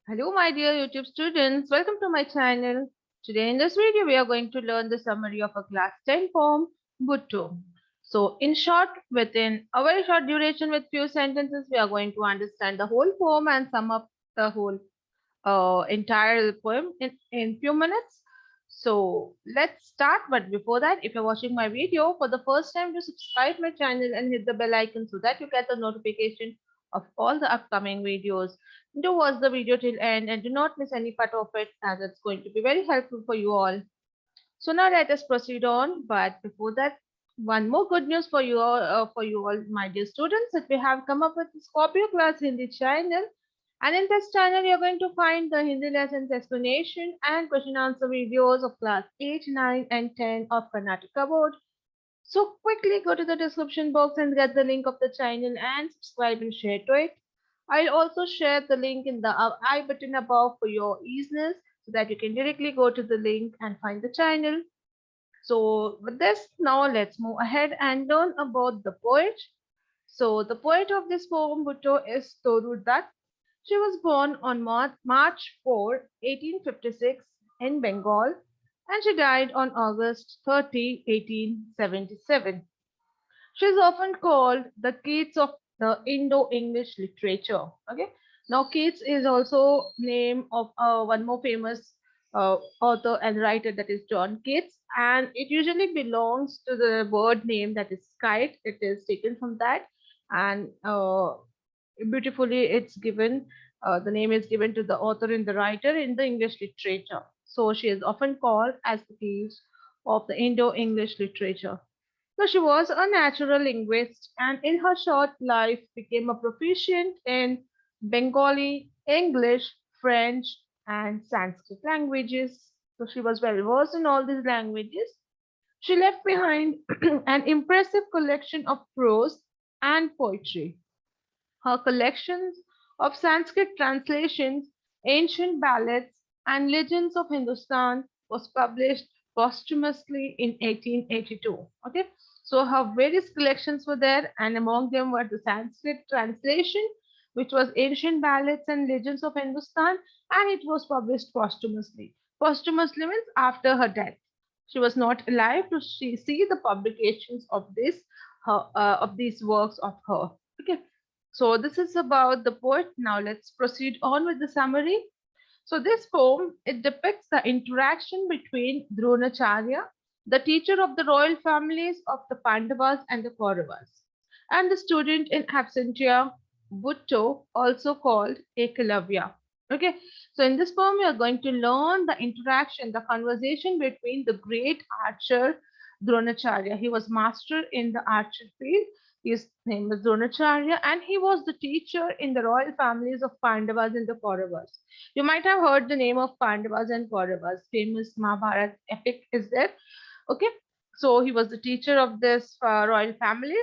Hello, my dear YouTube students. Welcome to my channel. Today in this video, we are going to learn the summary of a class 10 poem, Buttoo. So, in short, within a very short duration with few sentences, we are going to understand the whole poem and sum up the whole entire poem in few minutes. So, let's start. But before that, if you're watching my video for the first time, to subscribe my channel and hit the bell icon so that you get the notification of all the upcoming videos. Do watch the video till end and do not miss any part of it, as it's going to be very helpful for you all. So now let us proceed on. But before that, one more good news for you all, my dear students, that we have come up with the Scorpio class Hindi channel. And in this channel, you're going to find the Hindi lessons explanation and question answer videos of class 8, 9, and 10 of Karnataka board. So quickly go to the description box and get the link of the channel and subscribe and share to it. I'll also share the link in the I button above for your easiness so that you can directly go to the link and find the channel. So with this, now let's move ahead and learn about the poet. So the poet of this poem, Buttoo, is Toru Dutt. She was born on March 4, 1856 in Bengal, and she died on August 30, 1877. She is often called the Keats of the Indo-English literature. Okay. Now, Keats is also name of one more famous author and writer, that is John Keats, and it usually belongs to the bird name, that is kite. It is taken from that, and beautifully it's given. The name is given to the author and the writer in the English literature. So she is often called as the Keats of the Indo-English literature. So she was a natural linguist and in her short life became a proficient in Bengali, English, French, and Sanskrit languages. So she was well versed in all these languages. She left behind an impressive collection of prose and poetry. Her collections of Sanskrit translations, ancient ballads, and legends of Hindustan was published posthumously in 1882. Okay, so her various collections were there, and among them were the Sanskrit translation, which was ancient ballads and legends of Hindustan, and it was published posthumously. Posthumously means after her death. She was not alive to see the publications of these works of her. Okay, so this is about the poet. Now let's proceed on with the summary. So this poem, it depicts the interaction between Dronacharya, the teacher of the royal families of the Pandavas and the Kauravas, and the student in absentia, Buttoo, also called Ekalavya. Okay, so in this poem, we are going to learn the interaction, the conversation between the great archer Dronacharya. He was master in the archer field. His name was Dronacharya, and he was the teacher in the royal families of Pandavas and the Kauravas. You might have heard the name of Pandavas and Kauravas. Famous Mahabharata epic is there. Okay, so he was the teacher of this royal family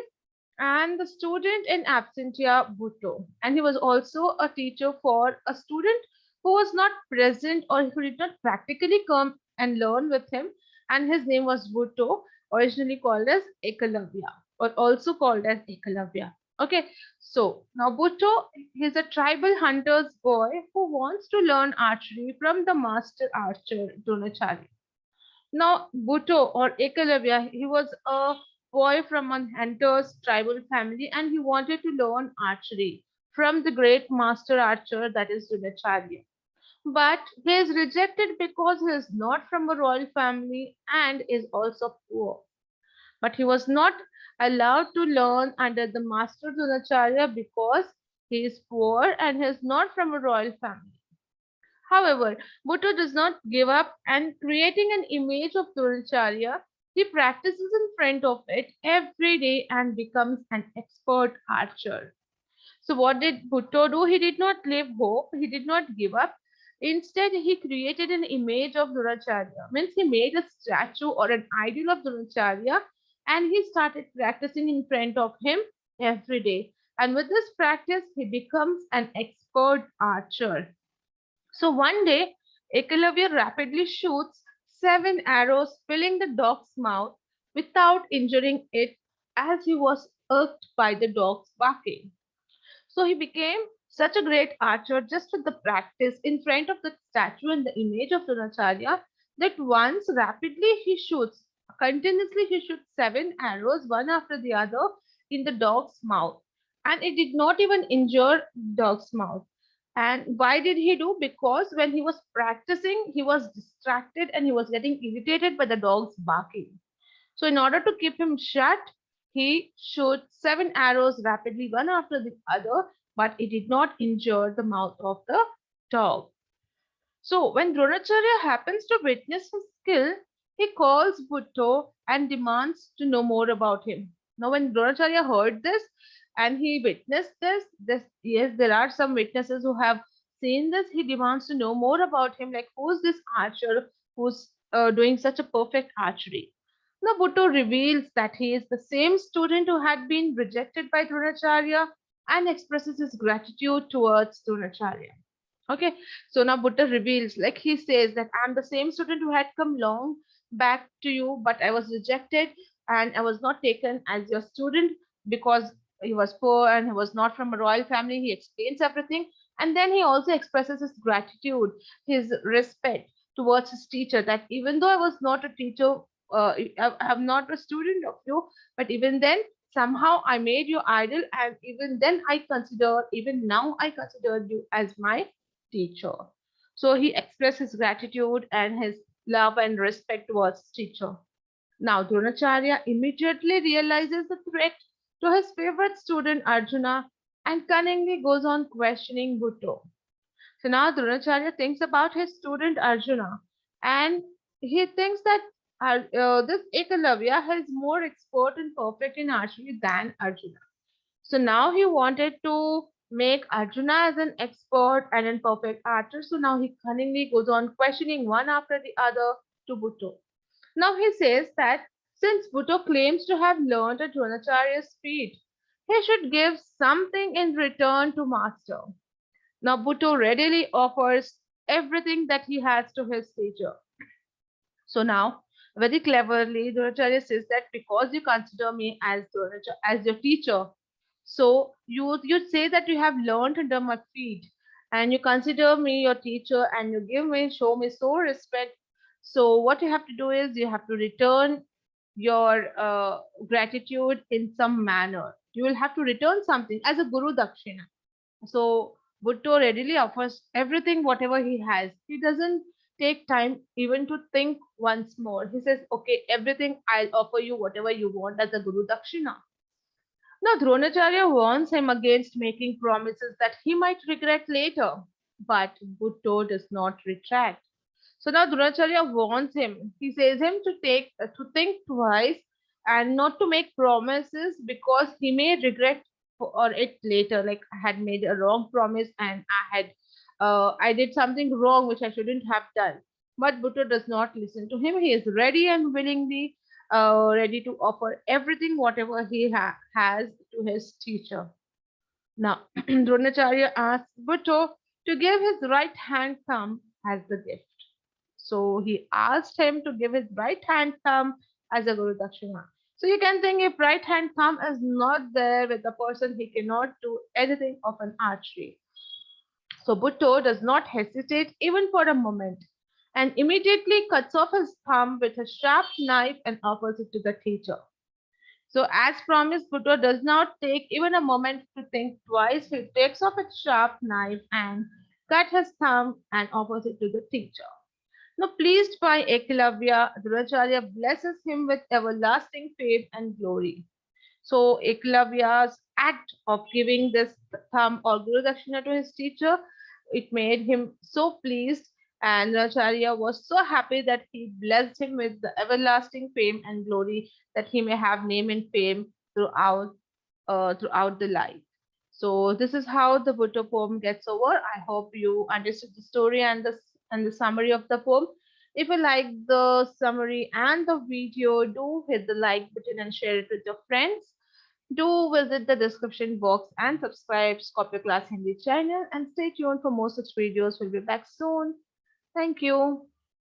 and the student in absentia Buttoo. And he was also a teacher for a student who was not present or who did not practically come and learn with him. And his name was Buttoo, originally called as Ekalavya, or also called as Ekalavya. Okay, so now Buttoo is a tribal hunter's boy who wants to learn archery from the master archer Dronacharya. Now, Buttoo or Ekalavya, he was a boy from a hunter's tribal family and he wanted to learn archery from the great master archer, that is Dronacharya. But he is rejected because he is not from a royal family and is also poor. But he was not allowed to learn under the master Dronacharya because he is poor and he is not from a royal family. However, Buttoo does not give up and creating an image of Dronacharya, he practices in front of it every day and becomes an expert archer. So what did Buttoo do? He did not leave hope, he did not give up. Instead, he created an image of Dronacharya. Means he made a statue or an idol of Dronacharya and he started practicing in front of him every day. And with this practice, he becomes an expert archer. So one day, Ekalavya rapidly shoots 7 arrows, filling the dog's mouth without injuring it as he was irked by the dog's barking. So he became Such a great archer just with the practice in front of the statue and the image of Dronacharya that once rapidly he shoots, continuously he shoots 7 arrows one after the other in the dog's mouth. And it did not even injure dog's mouth. And why did he do? Because when he was practicing, he was distracted and he was getting irritated by the dog's barking. So, in order to keep him shut, he shot 7 arrows rapidly, one after the other, but it did not injure the mouth of the dog. So, when Dronacharya happens to witness his skill, he calls Buttoo and demands to know more about him. Now, when Dronacharya heard this and he witnessed this, yes, there are some witnesses who have seen this. He demands to know more about him, like who's this archer who's doing such a perfect archery. Now, Buttoo reveals that he is the same student who had been rejected by Dronacharya and expresses his gratitude towards Dronacharya. Okay, so now Buddha reveals, like he says, that I'm the same student who had come long back to you, but I was rejected and I was not taken as your student because he was poor and he was not from a royal family. He explains everything, and then he also expresses his gratitude, his respect towards his teacher. That even though I was not a teacher, I'm not a student of you, but even then somehow I made you idol, and even then even now I considered you as my teacher. So he expressed his gratitude and his love and respect towards his teacher. Now Dronacharya immediately realizes the threat to his favorite student Arjuna and cunningly goes on questioning Buttoo. So now Dronacharya thinks about his student Arjuna, and he thinks that this Ekalavya is more expert and perfect in archery than Arjuna. So now he wanted to make Arjuna as an expert and a perfect archer. So now he cunningly goes on questioning one after the other to Buttoo. Now he says that since Buttoo claims to have learned at Dronacharya's feet, he should give something in return to master. Now Buttoo readily offers everything that he has to his teacher. So now, very cleverly, Dronacharya says that because you consider me as as your teacher, so you say that you have learned under my feet, and you consider me your teacher, and you show me so respect. So what you have to do is you have to return your gratitude in some manner. You will have to return something as a guru dakshina. So Bhutto readily offers everything, whatever he has. He doesn't take time even to think once more. He says, okay, everything I'll offer you, whatever you want as a Guru Dakshina. Now Dronacharya warns him against making promises that he might regret later. But Bhutto does not retract. So now Dronacharya warns him. He says him to think twice and not to make promises because he may regret or it later. Like I had made a wrong promise and I did something wrong which I shouldn't have done. But Bhutto does not listen to him. He is ready and willingly ready to offer everything whatever he has to his teacher. Now Dronacharya asks Bhutto to give his right hand thumb as the gift. So he asked him to give his right hand thumb as a Guru Dakshina. So you can think if right hand thumb is not there with the person, he cannot do anything of an archery. So Bhutto does not hesitate even for a moment and immediately cuts off his thumb with a sharp knife and offers it to the teacher. So as promised, Bhutto does not take even a moment to think twice. He takes off a sharp knife and cut his thumb and offers it to the teacher. Now, pleased by Eklavya, Dronacharya blesses him with everlasting fame and glory. So, Eklavya's act of giving this thumb or Guru Dakshina to his teacher, it made him so pleased, and Dronacharya was so happy that he blessed him with the everlasting fame and glory that he may have name and fame throughout the life. So this is how the Buddha poem gets over. I hope you understood the story and the summary of the poem. If you like the summary and the video, do hit the like button and share it with your friends. Do visit the description box and subscribe Scopio Class Hindi channel and stay tuned for more such videos. We'll be back soon. Thank you.